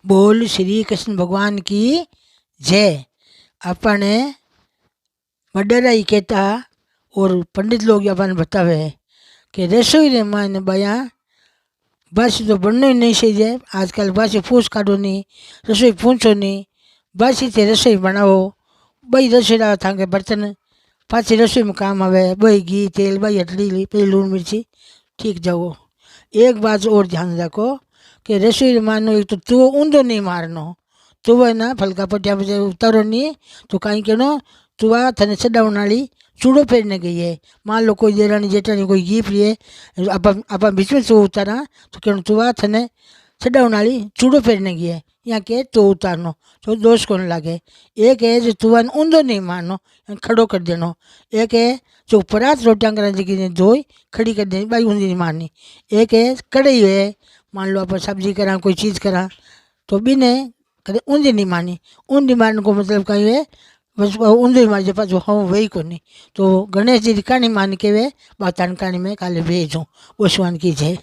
बोल श्री कृष्ण भगवान की जय। अपने वडेरा ही कहता और पंडित लोग अपन बतावे कि रसोई रे माने बया बासी तो बनना ही नहीं चाहिए। आजकल बासी फूस काटो नहीं, रसोई पूछो नहीं, बासी से रसोई बनाओ। बई रसोईड़ा था के बर्तन पाછી रसोई में काम आवे। बई घी तेल बई हटड़ी पहली लूण मिर्ची ठीक जाओ। एक बात और ध्यान रखो कि रसोई मानो एक तो तू ऊंधो नहीं मारनो। तू है ना फलका पटिया पे उतारो नहीं तो कहीं कहनो तू आ थने चढ़ावण वाली चूड़ो फेरने गई है। मान लो कोई देरानी जेठानी कोई घी पिए आप बीच में तू उतारा तो कहनो तू आ थने चढ़ावण वाली चूड़ो फेरने गई है। यहाँ के तो उतारनो तो दोष कौन लागे। एक है जो तू ऊंधो नहीं मारनो खड़ो कर देनो। एक है जो परात रोटियां करा जी धोई खड़ी कर देनी भाई ऊंधी नहीं मारनी। एक है कढ़ाई है मान लो आप सब्जी करा कोई चीज़ करा तो भी ने कदे ऊंधी नहीं मारनी। ऊंधी मारने को मतलब कहीं है बस ऊंधी मार जे पाछो हाँ वही को नहीं। तो गणेश जी की कहानी मान के वे बातान कहानी में काले भेजूँ ओसवान की जय।